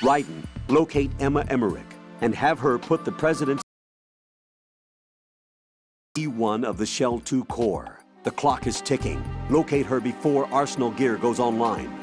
Ryden, locate Emma Emmerich and have her put the president's E1 of the Shell 2 core. The clock is ticking. Locate her before Arsenal gear goes online.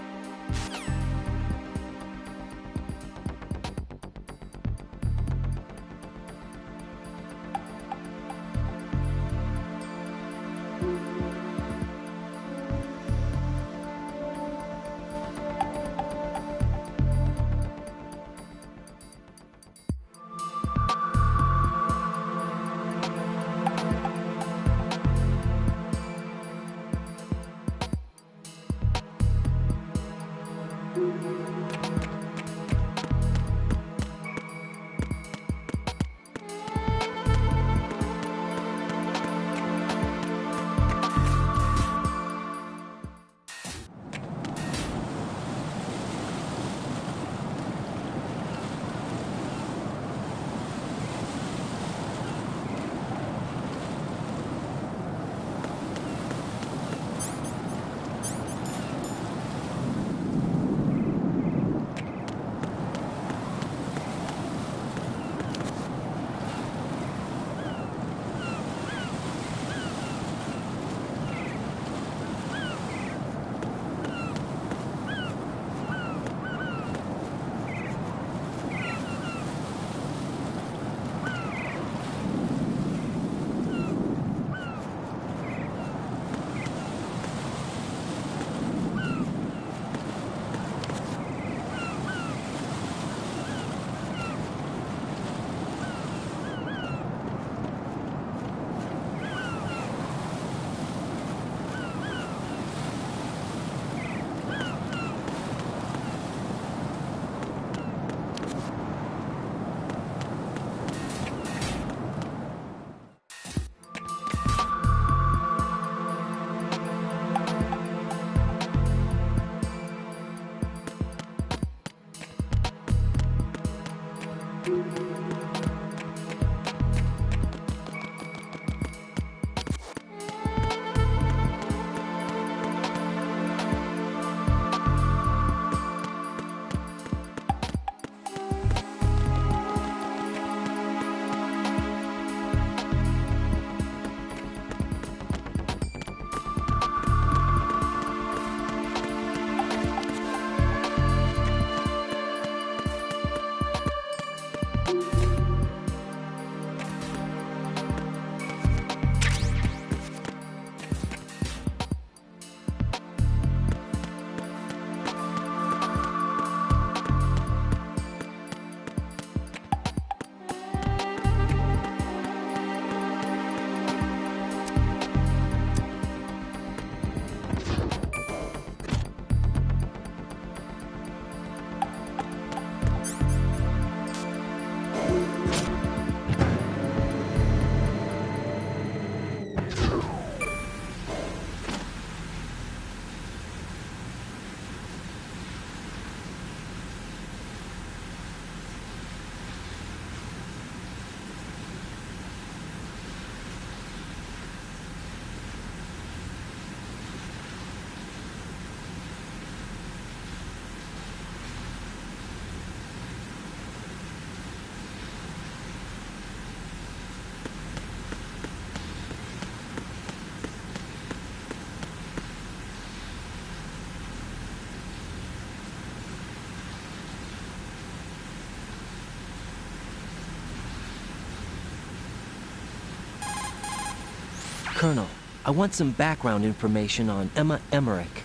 Colonel, I want some background information on Emma Emmerich.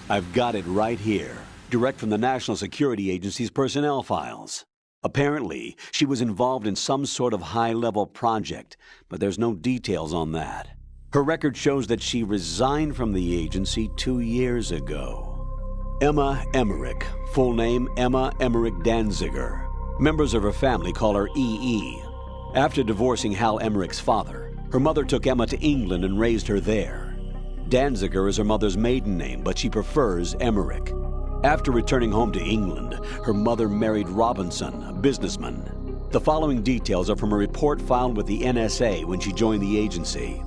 I've got it right here, direct from the National Security Agency's personnel files. Apparently, she was involved in some sort of high-level project, but there's no details on that. Her record shows that she resigned from the agency 2 years ago. Emma Emmerich, full name Emma Emmerich Danziger. Members of her family call her EE. After divorcing Hal Emmerich's father, her mother took Emma to England and raised her there. Danziger is her mother's maiden name, but she prefers Emmerich. After returning home to England, her mother married Robinson, a businessman. The following details are from a report filed with the NSA when she joined the agency.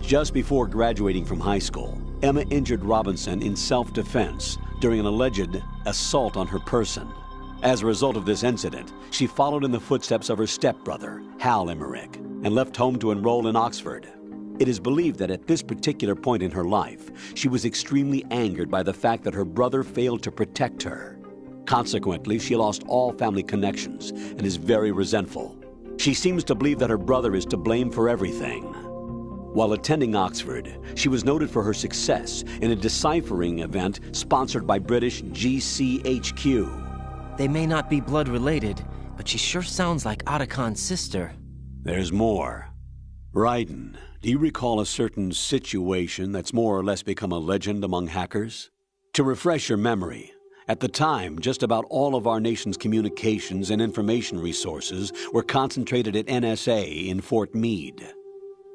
Just before graduating from high school, Emma injured Robinson in self-defense during an alleged assault on her person. As a result of this incident, she followed in the footsteps of her stepbrother, Hal Emmerich, and left home to enroll in Oxford. It is believed that at this particular point in her life, she was extremely angered by the fact that her brother failed to protect her. Consequently, she lost all family connections and is very resentful. She seems to believe that her brother is to blame for everything. While attending Oxford, she was noted for her success in a deciphering event sponsored by British GCHQ. They may not be blood related, but she sure sounds like Otachan's sister. There's more. Raiden, do you recall a certain situation that's more or less become a legend among hackers? To refresh your memory, at the time, just about all of our nation's communications and information resources were concentrated at NSA in Fort Meade.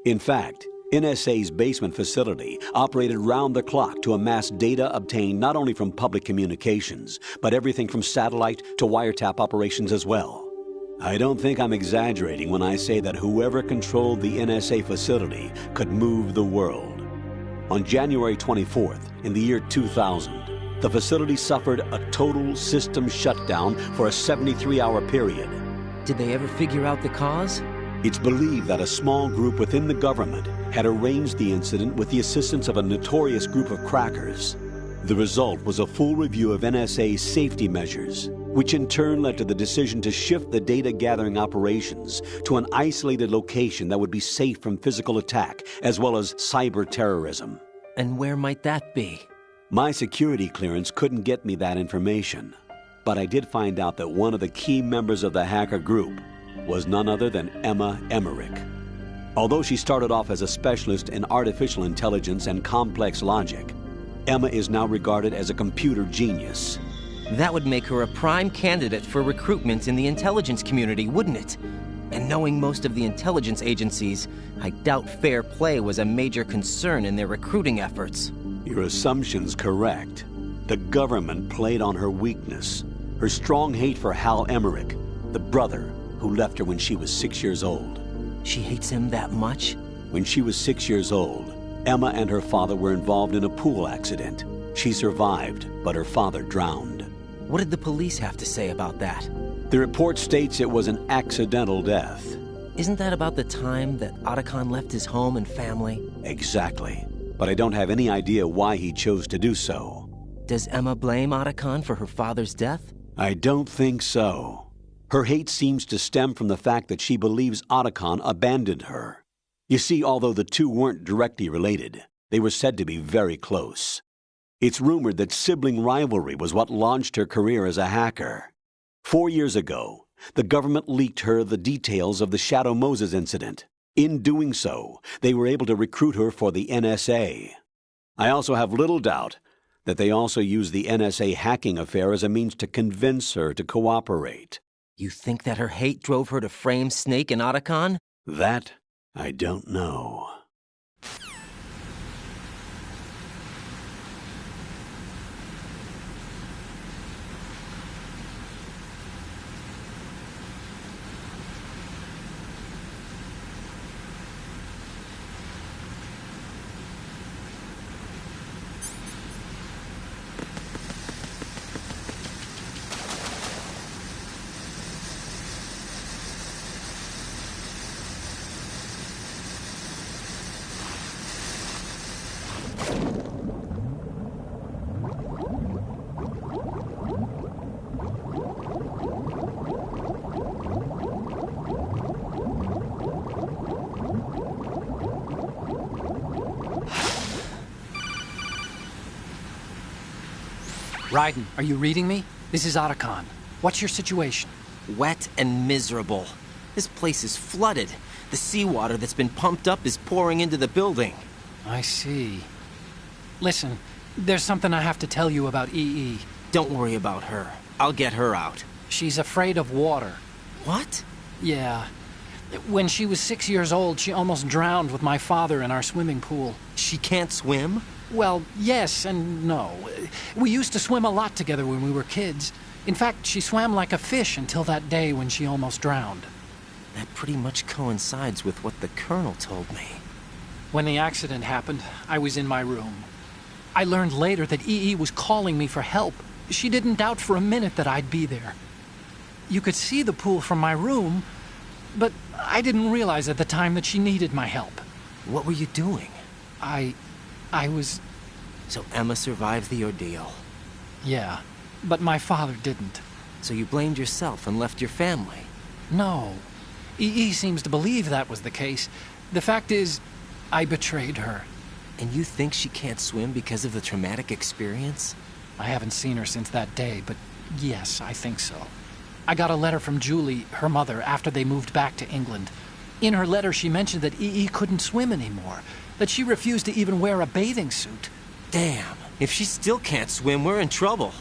In fact, NSA's basement facility operated round the clock to amass data obtained not only from public communications, but everything from satellite to wiretap operations as well. I don't think I'm exaggerating when I say that whoever controlled the NSA facility could move the world. On January 24th, in the year 2000, the facility suffered a total system shutdown for a 73-hour period. Did they ever figure out the cause? It's believed that a small group within the government had arranged the incident with the assistance of a notorious group of crackers. The result was a full review of NSA's safety measures, which in turn led to the decision to shift the data-gathering operations to an isolated location that would be safe from physical attack as well as cyber terrorism. And where might that be? My security clearance couldn't get me that information, but I did find out that one of the key members of the hacker group was none other than Emma Emmerich. Although she started off as a specialist in artificial intelligence and complex logic, Emma is now regarded as a computer genius. That would make her a prime candidate for recruitment in the intelligence community, wouldn't it? And knowing most of the intelligence agencies, I doubt fair play was a major concern in their recruiting efforts. Your assumption's correct. The government played on her weakness, her strong hate for Hal Emmerich, the brother who left her when she was 6 years old. She hates him that much? When she was 6 years old, Emma and her father were involved in a pool accident. She survived, but her father drowned. What did the police have to say about that? The report states it was an accidental death. Isn't that about the time that Otachan left his home and family? Exactly. But I don't have any idea why he chose to do so. Does Emma blame Otachan for her father's death? I don't think so. Her hate seems to stem from the fact that she believes Otachan abandoned her. You see, although the two weren't directly related, they were said to be very close. It's rumored that sibling rivalry was what launched her career as a hacker. 4 years ago, the government leaked her the details of the Shadow Moses incident. In doing so, they were able to recruit her for the NSA. I also have little doubt that they also used the NSA hacking affair as a means to convince her to cooperate. You think that her hate drove her to frame Snake and Otachan? That I don't know. Raiden, are you reading me? This is Otacon. What's your situation? Wet and miserable. This place is flooded. The seawater that's been pumped up is pouring into the building. I see. Listen, there's something I have to tell you about EE. Don't worry about her. I'll get her out. She's afraid of water. What? Yeah. When she was 6 years old, she almost drowned with my father in our swimming pool. She can't swim? Well, yes and no. We used to swim a lot together when we were kids. In fact, she swam like a fish until that day when she almost drowned. That pretty much coincides with what the Colonel told me. When the accident happened, I was in my room. I learned later that EE was calling me for help. She didn't doubt for a minute that I'd be there. You could see the pool from my room, but I didn't realize at the time that she needed my help. What were you doing? I was... So Emma survived the ordeal. Yeah, but my father didn't. So you blamed yourself and left your family? No. EE seems to believe that was the case. The fact is, I betrayed her. And you think she can't swim because of the traumatic experience? I haven't seen her since that day, but yes, I think so. I got a letter from Julie, her mother, after they moved back to England. In her letter, she mentioned that EE couldn't swim anymore, that she refused to even wear a bathing suit. Damn, if she still can't swim, we're in trouble.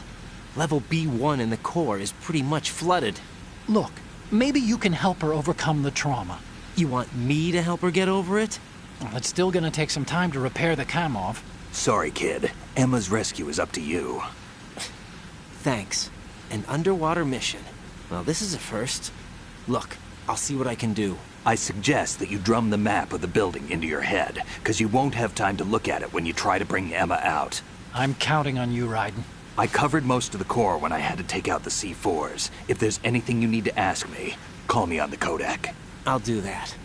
Level B1 in the core is pretty much flooded. Look, maybe you can help her overcome the trauma. You want me to help her get over it? Well, it's still gonna take some time to repair the Kamov. Sorry, kid. Emma's rescue is up to you. Thanks. An underwater mission. Well, this is a first. Look, I'll see what I can do. I suggest that you drum the map of the building into your head, because you won't have time to look at it when you try to bring Emma out. I'm counting on you, Raiden. I covered most of the core when I had to take out the C4s. If there's anything you need to ask me, call me on the Kodak. I'll do that.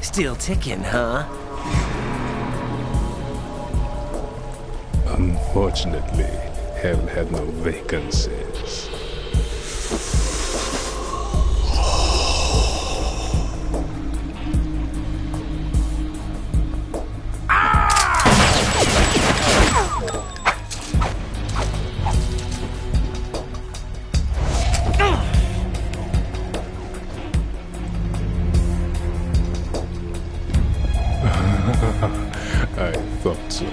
Still ticking, huh? Unfortunately, hell had no vacancies. I thought so.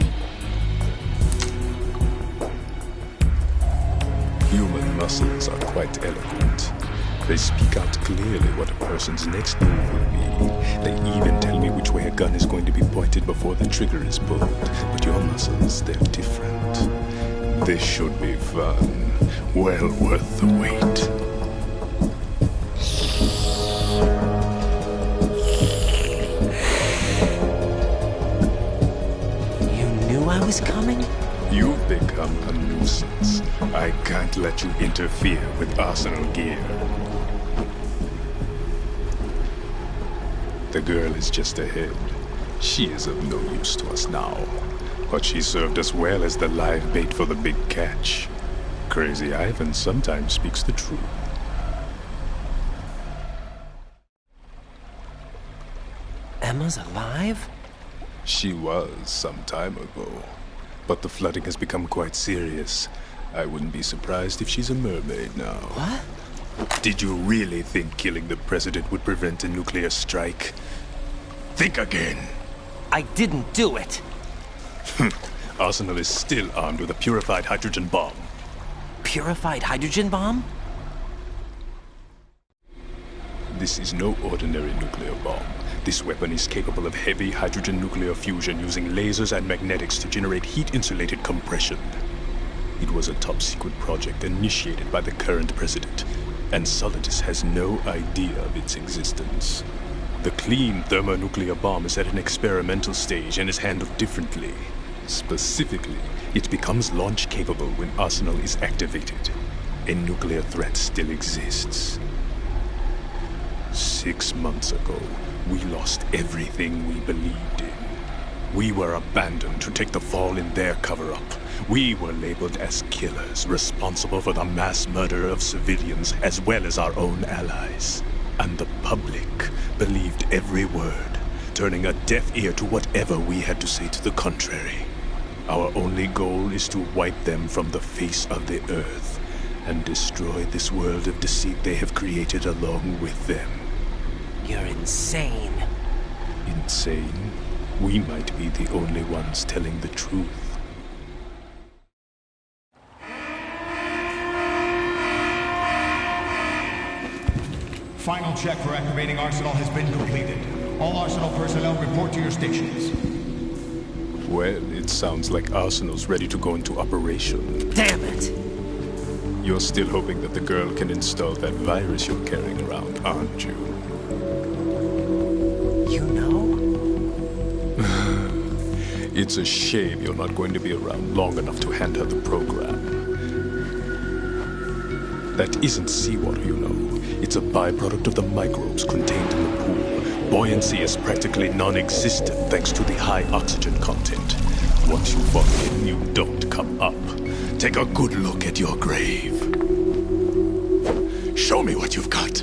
Human muscles are quite eloquent. They speak out clearly what a person's next move will be. They even tell me which way a gun is going to be pointed before the trigger is pulled. But your muscles, they're different. This should be fun. Well worth the wait. I was coming? You've become a nuisance. I can't let you interfere with Arsenal gear. The girl is just ahead. She is of no use to us now. But she served us well as the live bait for the big catch. Crazy Ivan sometimes speaks the truth. Emma's alive? She was some time ago, but the flooding has become quite serious. I wouldn't be surprised if she's a mermaid now. What? Did you really think killing the president would prevent a nuclear strike? Think again. I didn't do it. Arsenal is still armed with a purified hydrogen bomb. Purified hydrogen bomb? This is no ordinary nuclear bomb. This weapon is capable of heavy hydrogen nuclear fusion using lasers and magnetics to generate heat-insulated compression. It was a top-secret project initiated by the current president, and Solidus has no idea of its existence. The clean thermonuclear bomb is at an experimental stage and is handled differently. Specifically, it becomes launch-capable when Arsenal is activated. A nuclear threat still exists. 6 months ago, we lost everything we believed in. We were abandoned to take the fall in their cover-up. We were labeled as killers, responsible for the mass murder of civilians as well as our own allies. And the public believed every word, turning a deaf ear to whatever we had to say to the contrary. Our only goal is to wipe them from the face of the earth and destroy this world of deceit they have created along with them. You're insane. Insane? We might be the only ones telling the truth. Final check for activating Arsenal has been completed. All Arsenal personnel report to your stations. Well, it sounds like Arsenal's ready to go into operation. Damn it! You're still hoping that the girl can install that virus you're carrying around, aren't you? You know? It's a shame you're not going to be around long enough to hand her the program. That isn't seawater, you know. It's a byproduct of the microbes contained in the pool. Buoyancy is practically non-existent thanks to the high oxygen content. Once you fall in, you don't come up. Take a good look at your grave. Show me what you've got.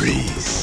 Freeze.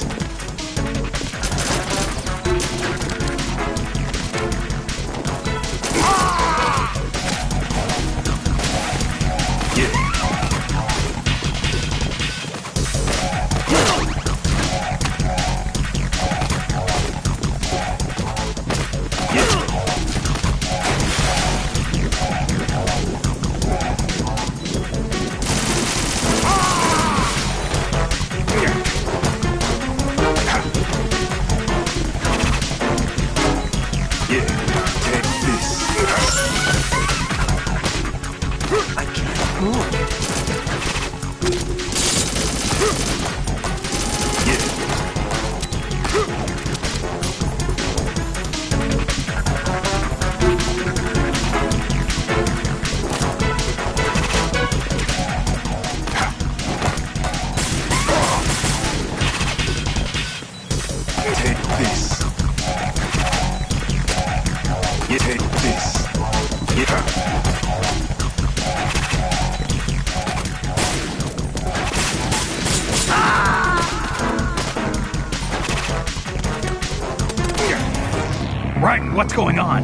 Raiden, what's going on?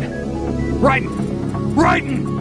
Raiden! Raiden!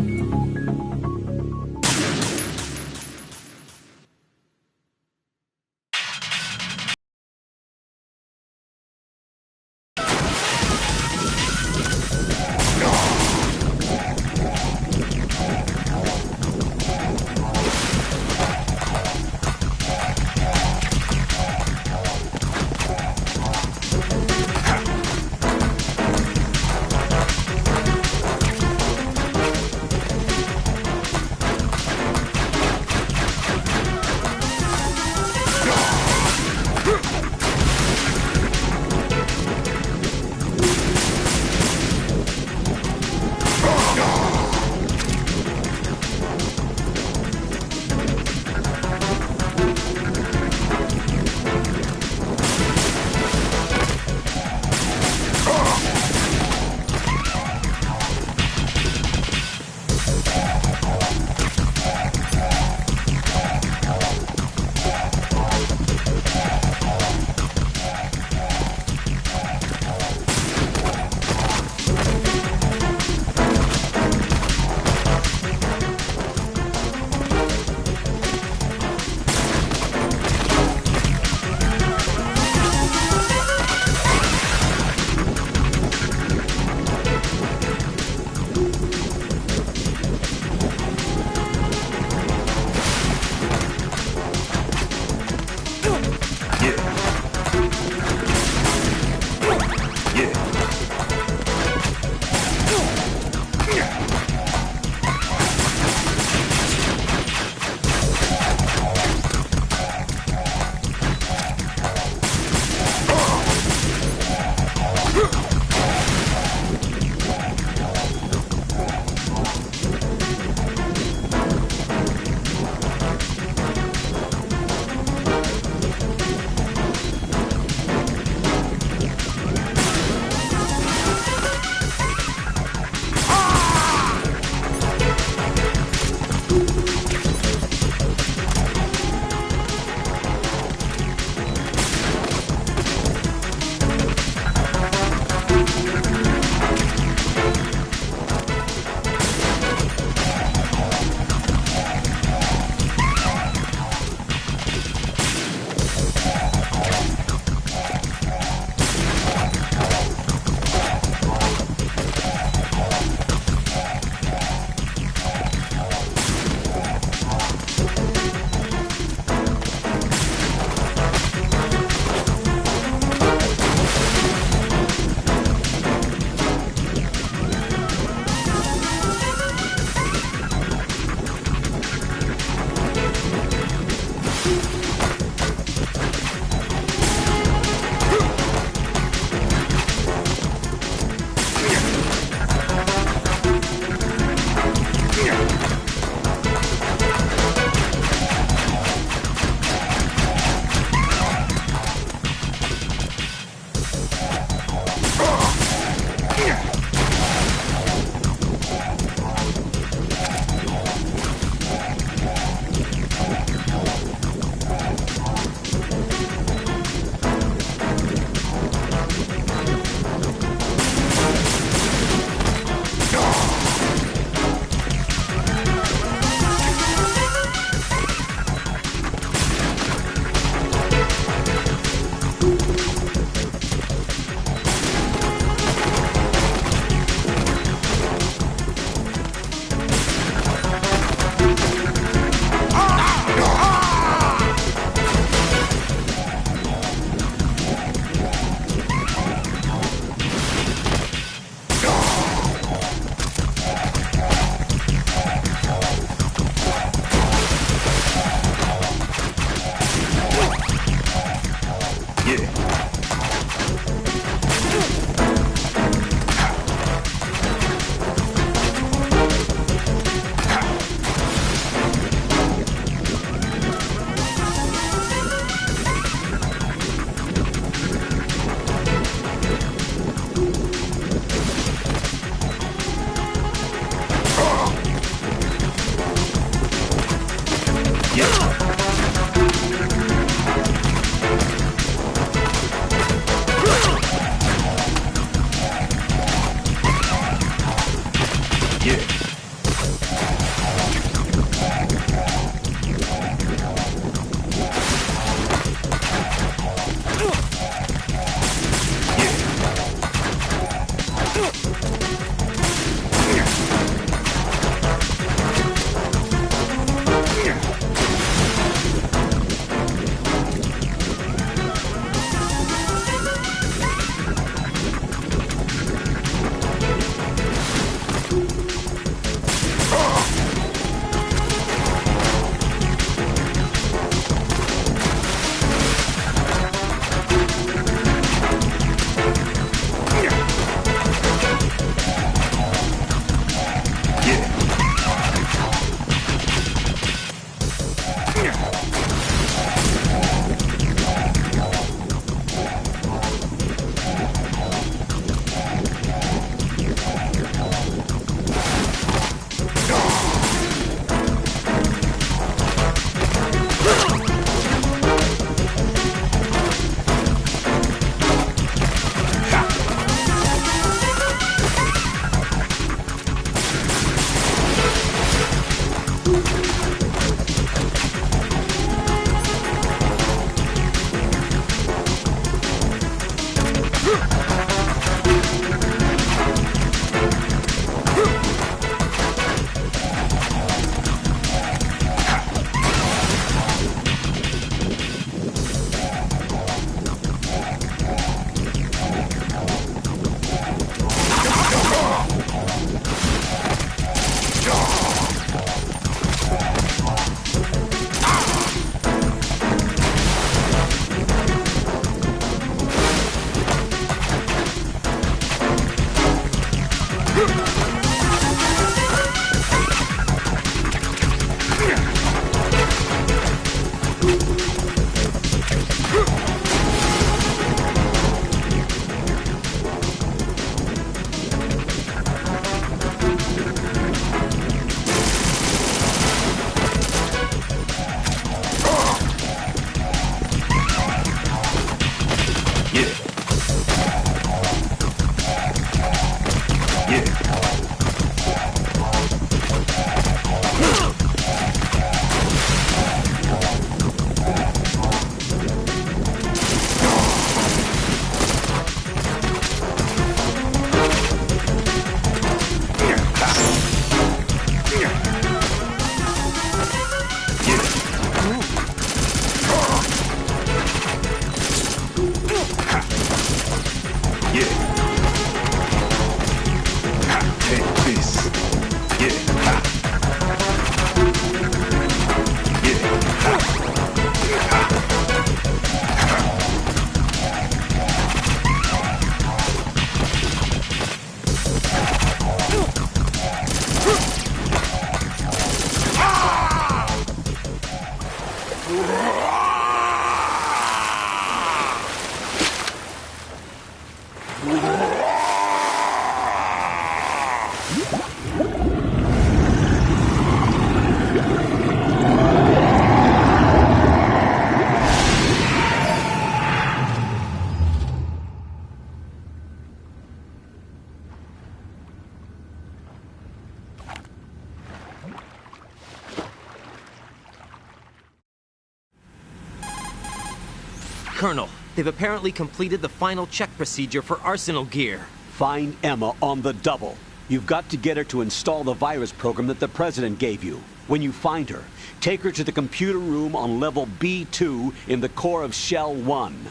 Colonel, they've apparently completed the final check procedure for arsenal gear. Find Emma on the double. You've got to get her to install the virus program that the President gave you. When you find her, take her to the computer room on level B2 in the core of Shell 1.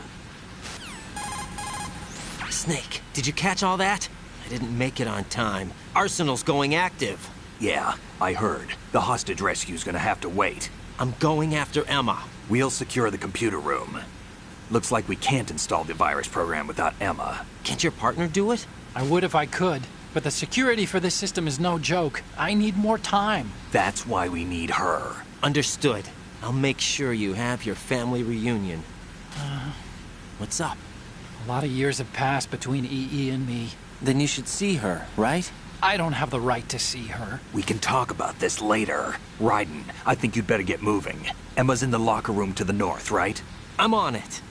Snake, did you catch all that? I didn't make it on time. Arsenal's going active. Yeah, I heard. The hostage rescue's gonna have to wait. I'm going after Emma. We'll secure the computer room. Looks like we can't install the virus program without Emma. Can't your partner do it? I would if I could, but the security for this system is no joke. I need more time. That's why we need her. Understood. I'll make sure you have your family reunion. What's up? A lot of years have passed between EE and me. Then you should see her, right? I don't have the right to see her. We can talk about this later. Raiden, I think you'd better get moving. Emma's in the locker room to the north, right? I'm on it.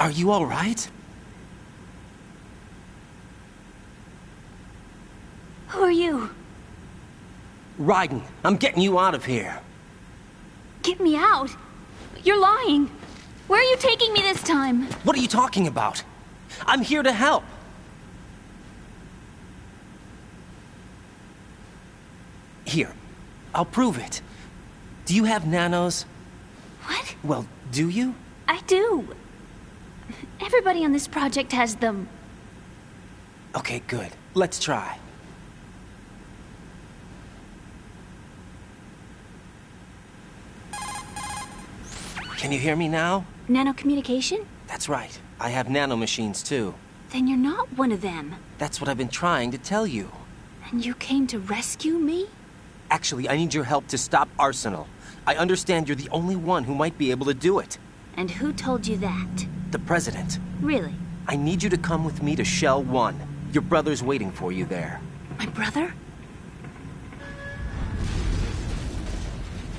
Are you all right? Who are you? Raiden, I'm getting you out of here. Get me out? You're lying. Where are you taking me this time? What are you talking about? I'm here to help. Here, I'll prove it. Do you have nanos? What? Well, do you? I do. Everybody on this project has them. Okay, good. Let's try. Can you hear me now? Nanocommunication? That's right. I have nanomachines too. Then you're not one of them. That's what I've been trying to tell you. And you came to rescue me? Actually, I need your help to stop Arsenal. I understand you're the only one who might be able to do it. And who told you that? The President. Really? I need you to come with me to Shell 1. Your brother's waiting for you there. My brother?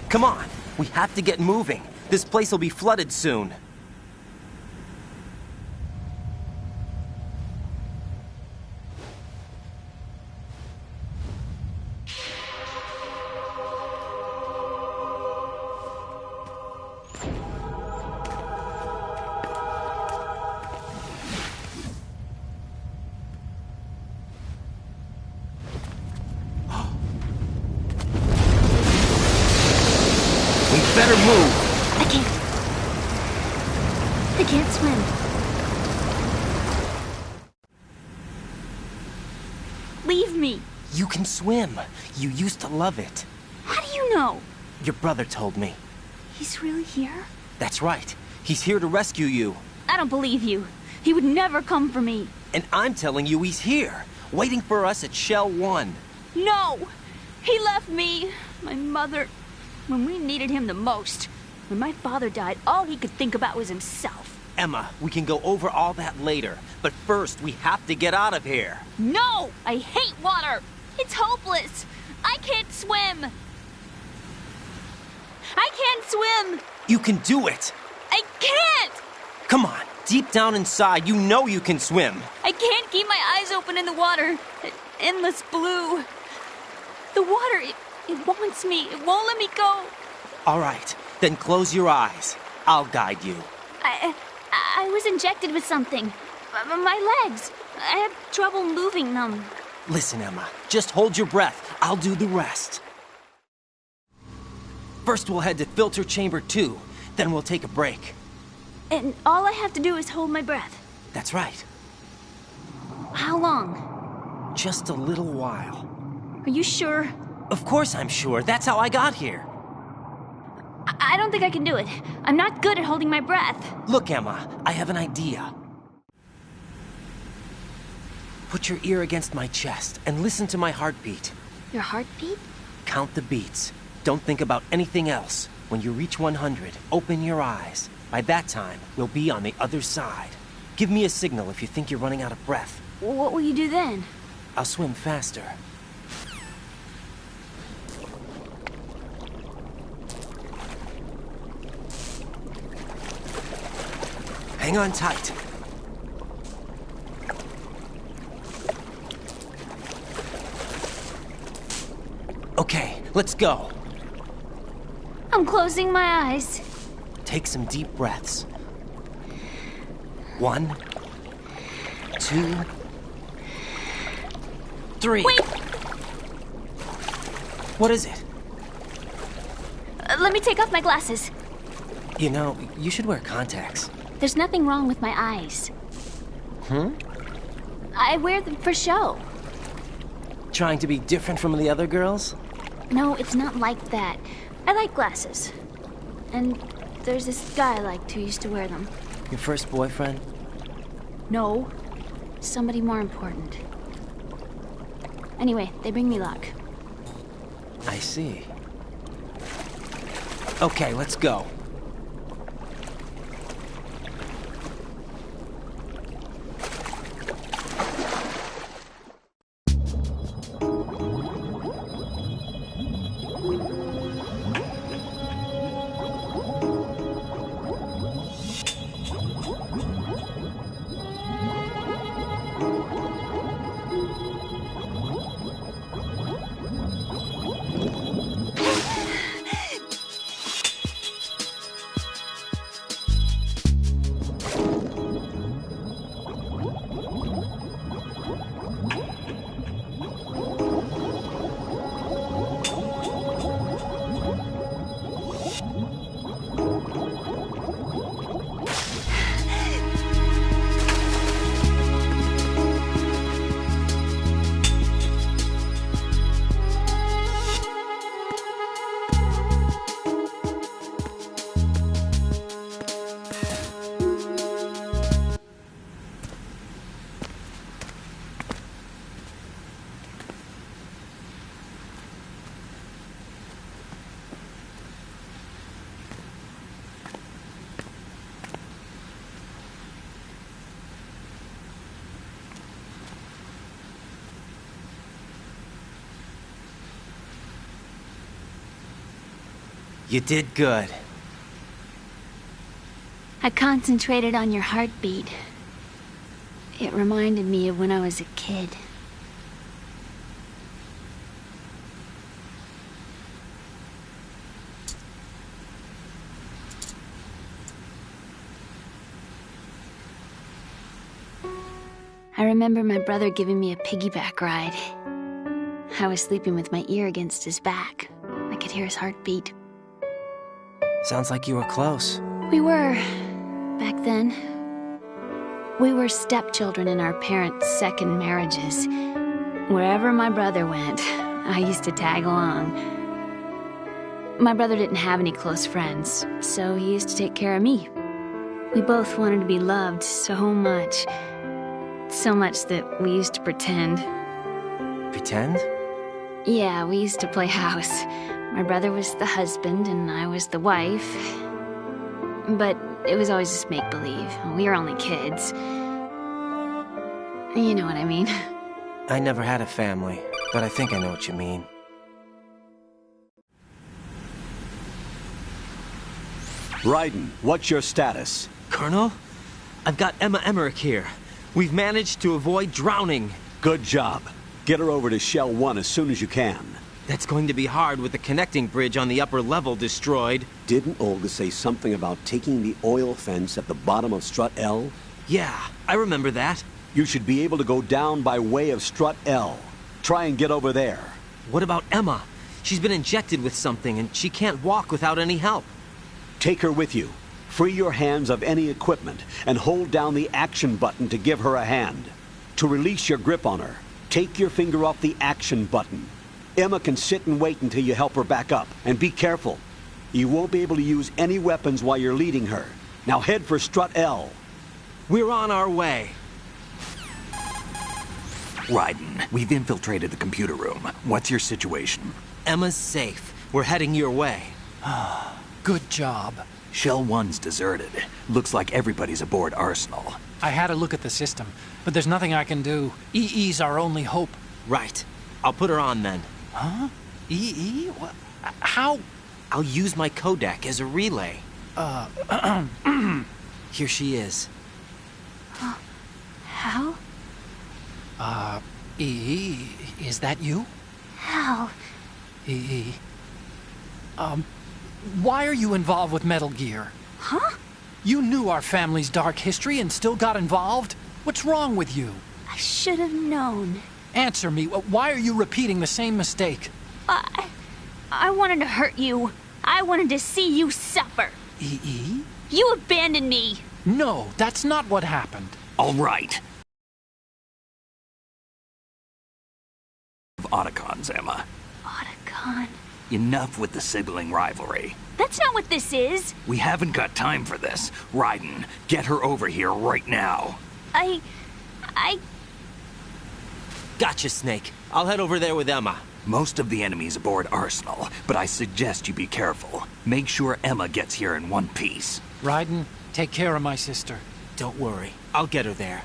Come on! We have to get moving. This place will be flooded soon. We better move! I can't swim. Leave me. You can swim. You used to love it. How do you know? Your brother told me. He's really here? That's right. He's here to rescue you. I don't believe you. He would never come for me. And I'm telling you he's here, waiting for us at Shell 1. No! He left me, my mother, when we needed him the most. When my father died, all he could think about was himself. Emma, we can go over all that later, but first we have to get out of here. No! I hate water! It's hopeless! I can't swim! I can't swim! You can do it! I can't! Come on, deep down inside, you know you can swim. I can't keep my eyes open in the water. Endless blue. The water, it wants me. It won't let me go. All right, then close your eyes. I'll guide you. I was injected with something. My legs. I have trouble moving them. Listen, Emma, just hold your breath. I'll do the rest. First we'll head to filter chamber 2, then we'll take a break. And all I have to do is hold my breath. That's right. How long? Just a little while. Are you sure? Of course I'm sure. That's how I got here. I don't think I can do it. I'm not good at holding my breath. Look, Emma, I have an idea. Put your ear against my chest and listen to my heartbeat. Your heartbeat? Count the beats. Don't think about anything else. When you reach 100, open your eyes. By that time, we'll be on the other side. Give me a signal if you think you're running out of breath. What will you do then? I'll swim faster. Hang on tight. Okay, let's go. I'm closing my eyes. Take some deep breaths. 1, 2, 3. Wait! What is it? Let me take off my glasses. You know, you should wear contacts. There's nothing wrong with my eyes. I wear them for show. Trying to be different from the other girls? No, it's not like that. I like glasses. And there's this guy I liked who used to wear them. Your first boyfriend? No. Somebody more important. Anyway, they bring me luck. I see. Okay, let's go. You did good. I concentrated on your heartbeat. It reminded me of when I was a kid. I remember my brother giving me a piggyback ride. I was sleeping with my ear against his back. I could hear his heartbeat. Sounds like you were close. We were, back then. We were stepchildren in our parents' second marriages. Wherever my brother went, I used to tag along. My brother didn't have any close friends, so he used to take care of me. We both wanted to be loved so much. So much that we used to pretend. Pretend? Yeah, we used to play house. My brother was the husband and I was the wife. But it was always just make-believe. We were only kids. You know what I mean. I never had a family, but I think I know what you mean. Raiden, what's your status? Colonel? I've got Emma Emmerich here. We've managed to avoid drowning. Good job. Get her over to Shell 1 as soon as you can. That's going to be hard with the connecting bridge on the upper level destroyed. Didn't Olga say something about taking the oil fence at the bottom of Strut L? Yeah, I remember that. You should be able to go down by way of Strut L. Try and get over there. What about Emma? She's been injected with something and she can't walk without any help. Take her with you. Free your hands of any equipment and hold down the action button to give her a hand. To release your grip on her, take your finger off the action button. Emma can sit and wait until you help her back up. And be careful. You won't be able to use any weapons while you're leading her. Now head for Strut L. We're on our way. Raiden, we've infiltrated the computer room. What's your situation? Emma's safe. We're heading your way. Good job. Shell 1's deserted. Looks like everybody's aboard Arsenal. I had a look at the system, but there's nothing I can do. EE's our only hope. Right. I'll put her on then. Huh? EE? What? How? I'll use my Kodak as a relay. Here she is. How? EE, is that you? How? EE. Why are you involved with Metal Gear? Huh? You knew our family's dark history and still got involved? What's wrong with you? I should have known. Answer me. Why are you repeating the same mistake? I wanted to hurt you. I wanted to see you suffer. EE? You abandoned me. No, that's not what happened. All right. Otacons, Emma. Otacon. Enough with the sibling rivalry. That's not what this is. We haven't got time for this. Raiden, get her over here right now. I... Gotcha, Snake. I'll head over there with Emma. Most of the enemy's aboard Arsenal, but I suggest you be careful. Make sure Emma gets here in one piece. Raiden, take care of my sister. Don't worry. I'll get her there.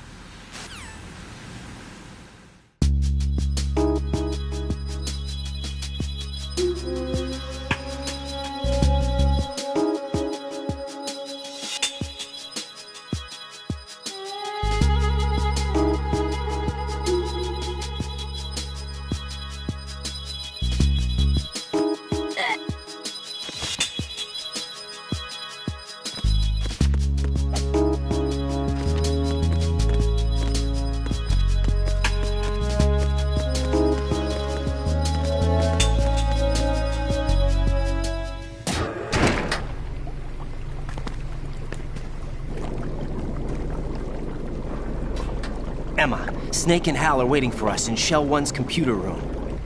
Emma, Snake and Hal are waiting for us in Shell 1's computer room.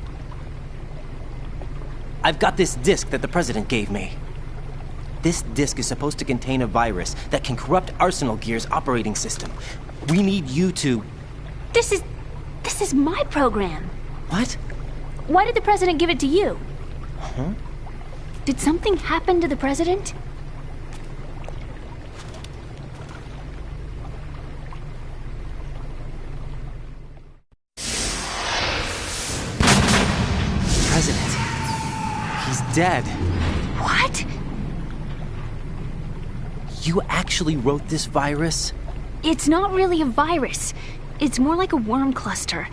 I've got this disk that the President gave me. This disk is supposed to contain a virus that can corrupt Arsenal Gear's operating system. We need you to... This is my program. What? Why did the President give it to you? Huh? Did something happen to the President? President. He's dead. What? You actually wrote this virus? It's not really a virus. It's more like a worm cluster.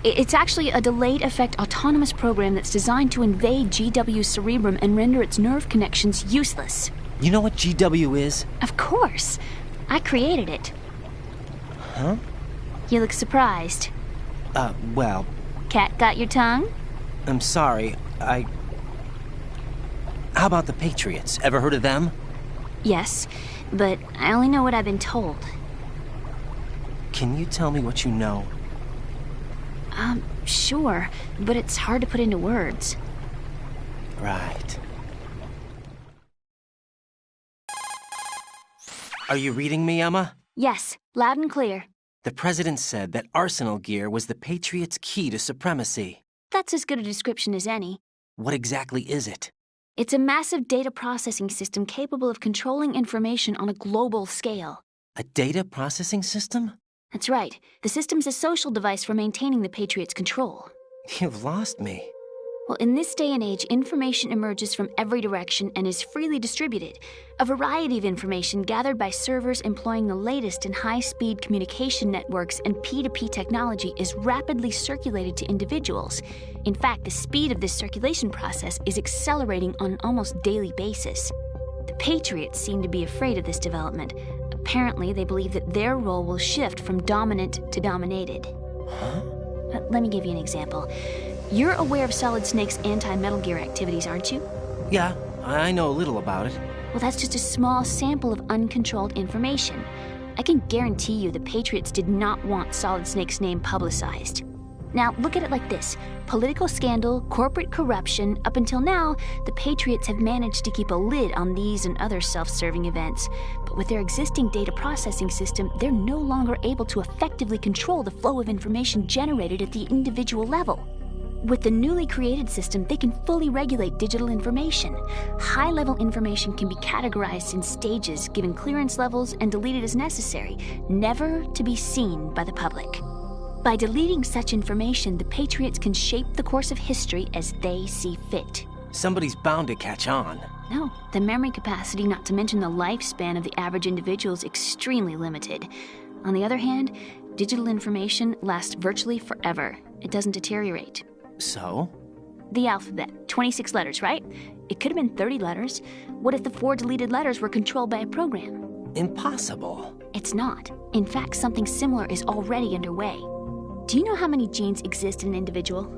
It's actually a delayed effect autonomous program that's designed to invade GW's cerebrum and render its nerve connections useless. You know what GW is? Of course. I created it. Huh? You look surprised. Well... Cat got your tongue? I'm sorry, How about the Patriots? Ever heard of them? Yes, but I only know what I've been told. Can you tell me what you know? Sure, but it's hard to put into words. Right. Are you reading me, Emma? Yes, loud and clear. The president said that Arsenal gear was the Patriots' key to supremacy. That's as good a description as any. What exactly is it? It's a massive data processing system capable of controlling information on a global scale. A data processing system? That's right. The system's a social device for maintaining the Patriots' control. You've lost me. Well, in this day and age, information emerges from every direction and is freely distributed. A variety of information gathered by servers employing the latest in high-speed communication networks and P2P technology is rapidly circulated to individuals. In fact, the speed of this circulation process is accelerating on an almost daily basis. The Patriots seem to be afraid of this development. Apparently, they believe that their role will shift from dominant to dominated. Huh? Let me give you an example. You're aware of Solid Snake's anti-Metal Gear activities, aren't you? Yeah, I know a little about it. Well, that's just a small sample of uncontrolled information. I can guarantee you the Patriots did not want Solid Snake's name publicized. Now, look at it like this. Political scandal, corporate corruption, up until now, the Patriots have managed to keep a lid on these and other self-serving events. But with their existing data processing system, they're no longer able to effectively control the flow of information generated at the individual level. With the newly created system, they can fully regulate digital information. High-level information can be categorized in stages, given clearance levels, and deleted as necessary, never to be seen by the public. By deleting such information, the Patriots can shape the course of history as they see fit. Somebody's bound to catch on. No, the memory capacity, not to mention the lifespan of the average individual, is extremely limited. On the other hand, digital information lasts virtually forever. It doesn't deteriorate. So? The alphabet, 26 letters, right? It could have been 30 letters. What if the 4 deleted letters were controlled by a program? Impossible. It's not. In fact, something similar is already underway. Do you know how many genes exist in an individual?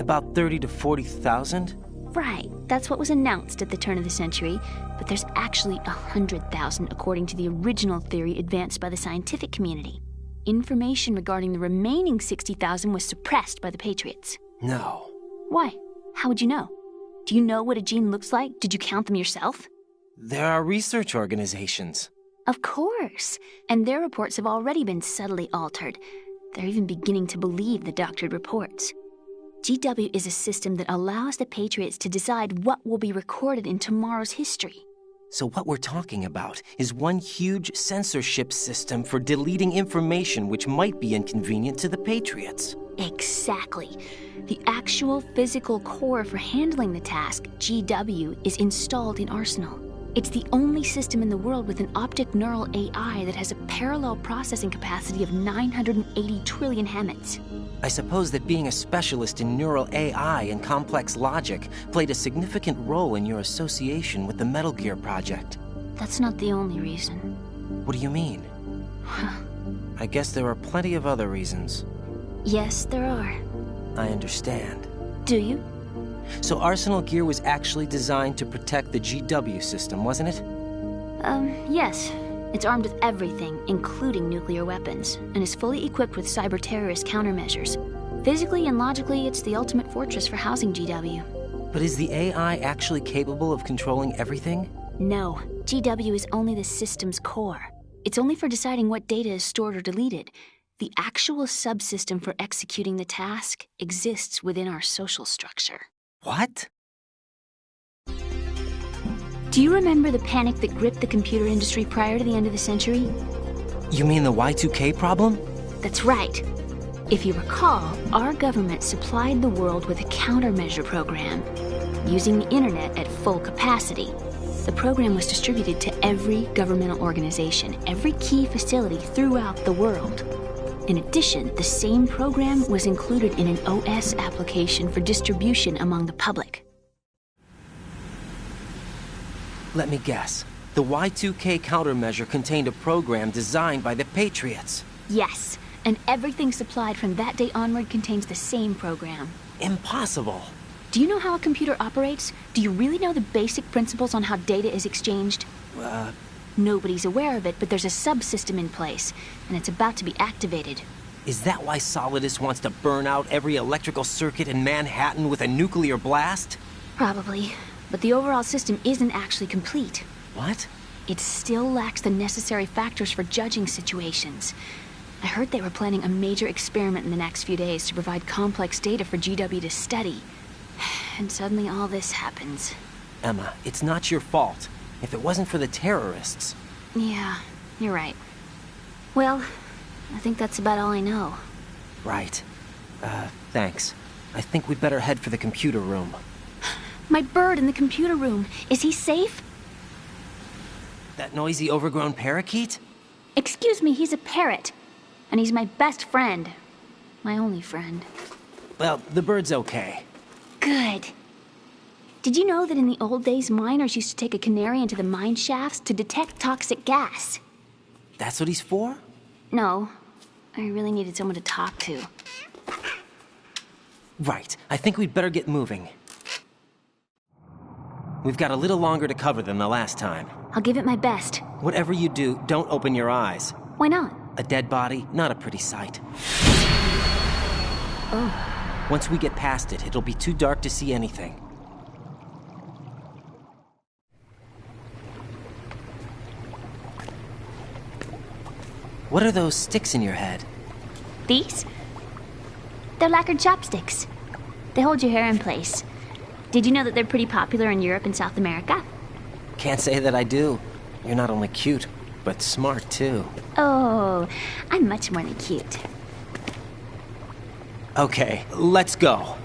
About 30 to 40,000? Right, that's what was announced at the turn of the century, but there's actually 100,000 according to the original theory advanced by the scientific community. Information regarding the remaining 60,000 was suppressed by the Patriots. No. Why? How would you know? Do you know what a gene looks like? Did you count them yourself? There are research organizations. Of course, and their reports have already been subtly altered. They're even beginning to believe the doctored reports. GW is a system that allows the Patriots to decide what will be recorded in tomorrow's history. So what we're talking about is one huge censorship system for deleting information which might be inconvenient to the Patriots. Exactly. The actual physical core for handling the task, GW, is installed in Arsenal. It's the only system in the world with an optic neural AI that has a parallel processing capacity of 980 trillion Hammets. I suppose that being a specialist in neural AI and complex logic played a significant role in your association with the Metal Gear project. That's not the only reason. What do you mean? I guess there are plenty of other reasons. Yes, there are. I understand. Do you? So Arsenal gear was actually designed to protect the GW system, wasn't it? Yes. It's armed with everything, including nuclear weapons, and is fully equipped with cyber-terrorist countermeasures. Physically and logically, it's the ultimate fortress for housing GW. But is the AI actually capable of controlling everything? No. GW is only the system's core. It's only for deciding what data is stored or deleted. The actual subsystem for executing the task exists within our social structure. What? Do you remember the panic that gripped the computer industry prior to the end of the century? You mean the Y2K problem? That's right. If you recall, our government supplied the world with a countermeasure program. using the internet at full capacity. The program was distributed to every governmental organization, every key facility throughout the world. In addition, the same program was included in an OS application for distribution among the public. Let me guess. The Y2K countermeasure contained a program designed by the Patriots. Yes, and everything supplied from that day onward contains the same program. Impossible. Do you know how a computer operates? Do you really know the basic principles on how data is exchanged? Nobody's aware of it, but there's a subsystem in place, and it's about to be activated. Is that why Solidus wants to burn out every electrical circuit in Manhattan with a nuclear blast? Probably, but the overall system isn't actually complete. What? It still lacks the necessary factors for judging situations. I heard they were planning a major experiment in the next few days to provide complex data for GW to study. And suddenly all this happens. Emma, it's not your fault. If it wasn't for the terrorists... Yeah, you're right. Well, I think that's about all I know. Right. Thanks. I think we'd better head for the computer room. My bird in the computer room. Is he safe? That noisy, overgrown parakeet? Excuse me, he's a parrot. And he's my best friend. My only friend. Well, the bird's okay. Good. Did you know that in the old days, miners used to take a canary into the mine shafts to detect toxic gas? That's what he's for? No. I really needed someone to talk to. Right. I think we'd better get moving. We've got a little longer to cover than the last time. I'll give it my best. Whatever you do, don't open your eyes. Why not? A dead body, not a pretty sight. Oh. Once we get past it, it'll be too dark to see anything. What are those sticks in your head? These? They're lacquered chopsticks. They hold your hair in place. Did you know that they're pretty popular in Europe and South America? Can't say that I do. You're not only cute, but smart too. Oh, I'm much more than cute. Okay, let's go.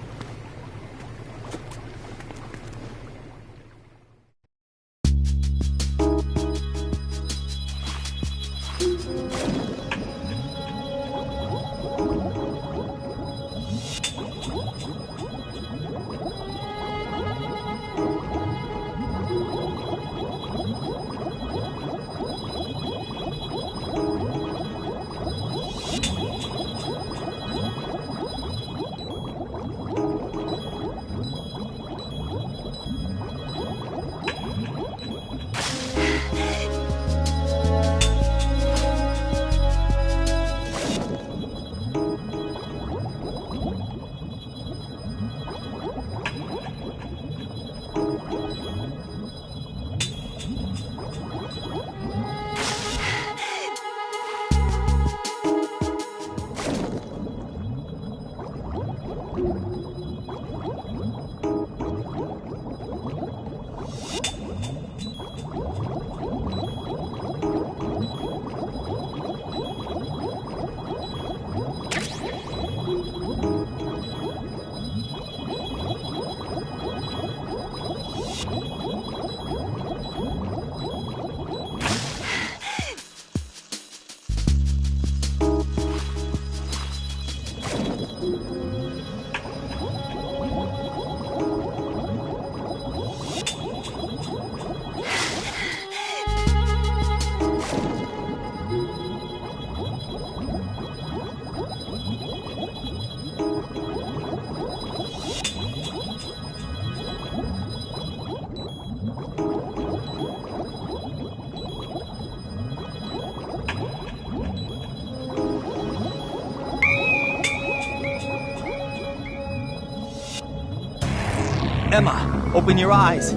Emma, open your eyes.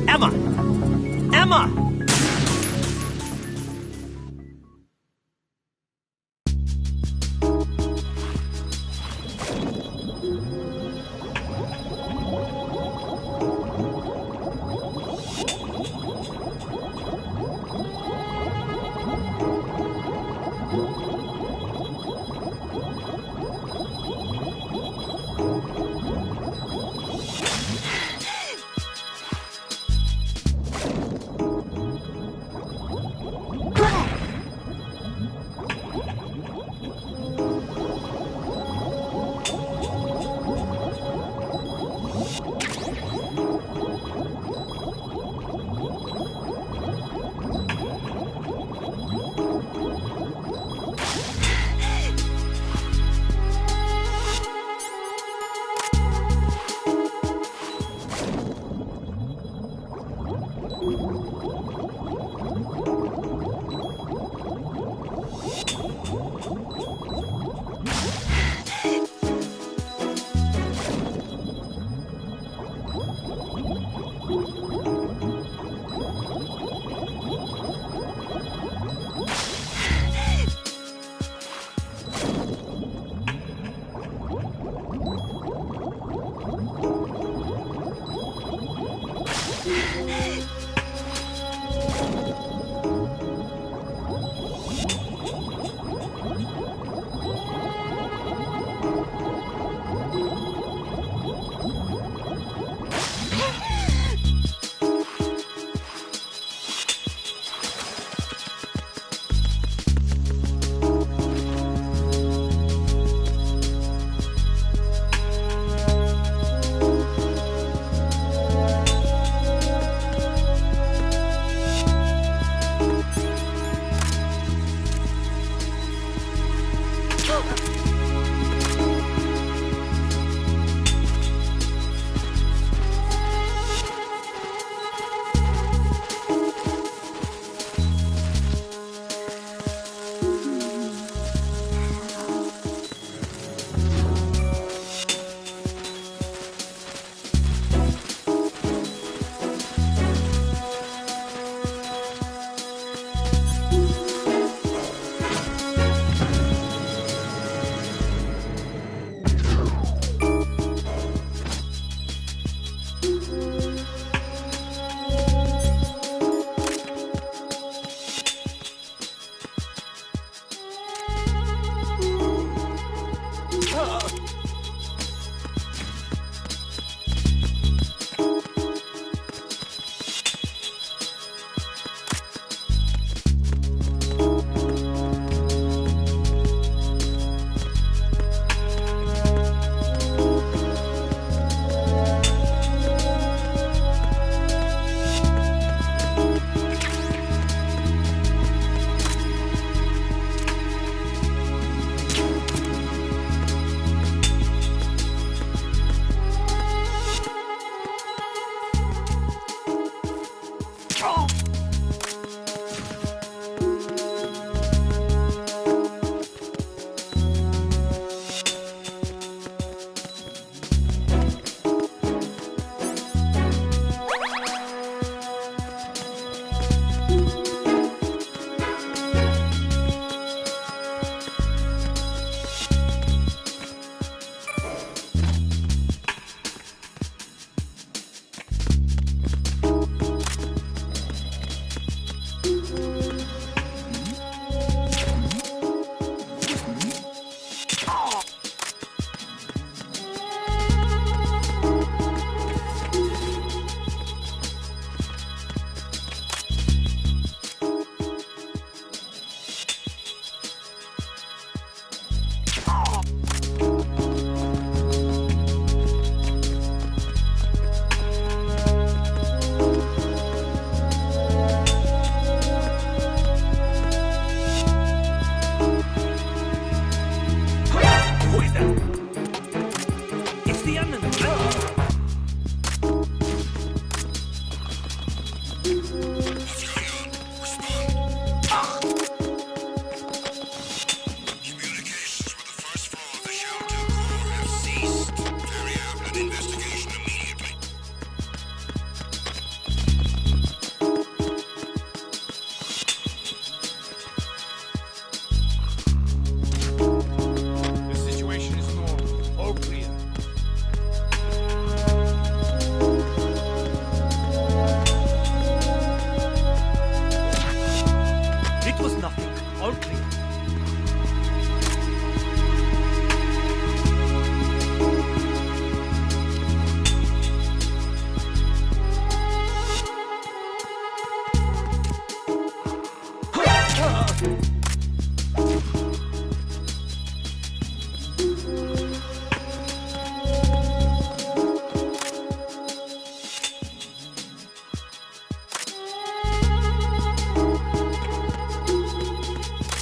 Emma! Emma!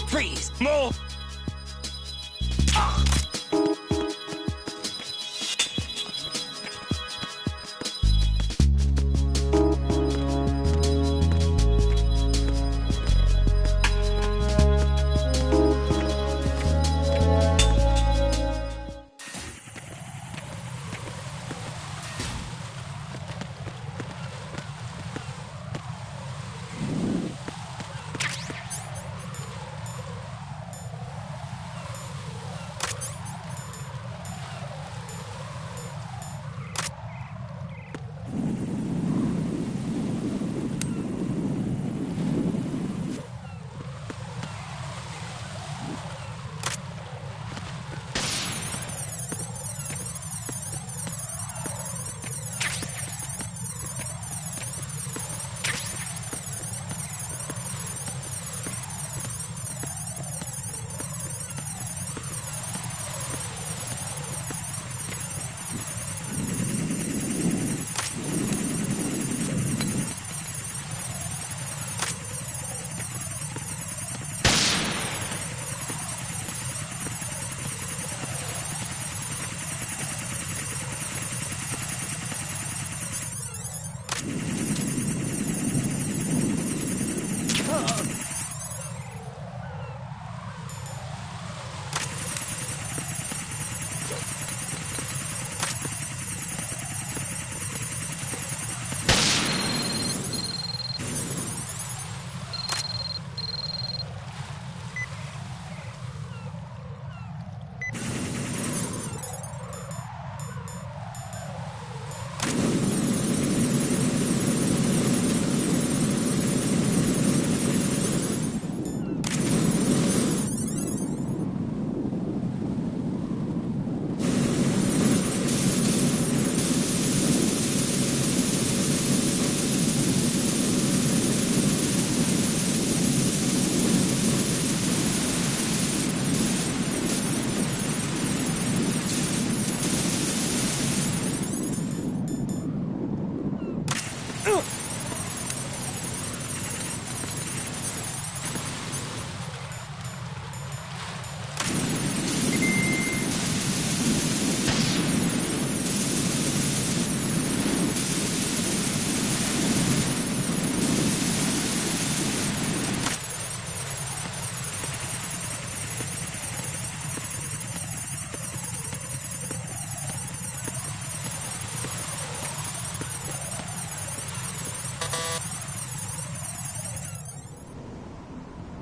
Freeze! Move!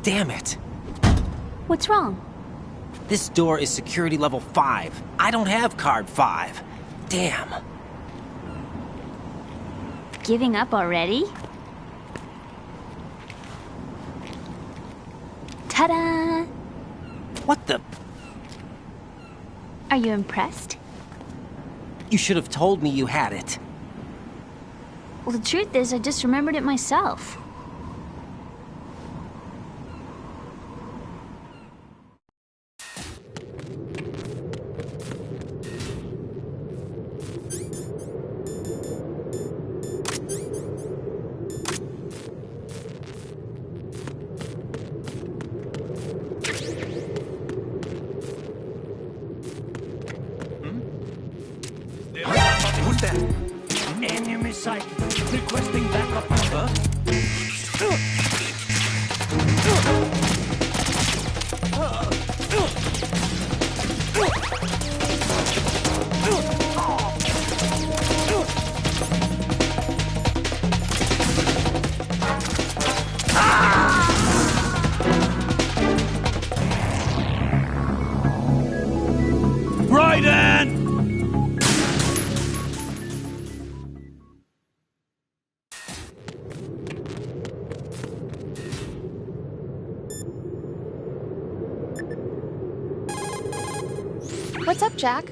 Damn it! What's wrong? This door is security level 5. I don't have card 5. Damn. Giving up already? Ta-da! What the? Are you impressed? You should have told me you had it. Well, the truth is, I just remembered it myself. Who's that? Enemy sight. Requesting backup number. What's up, Jack?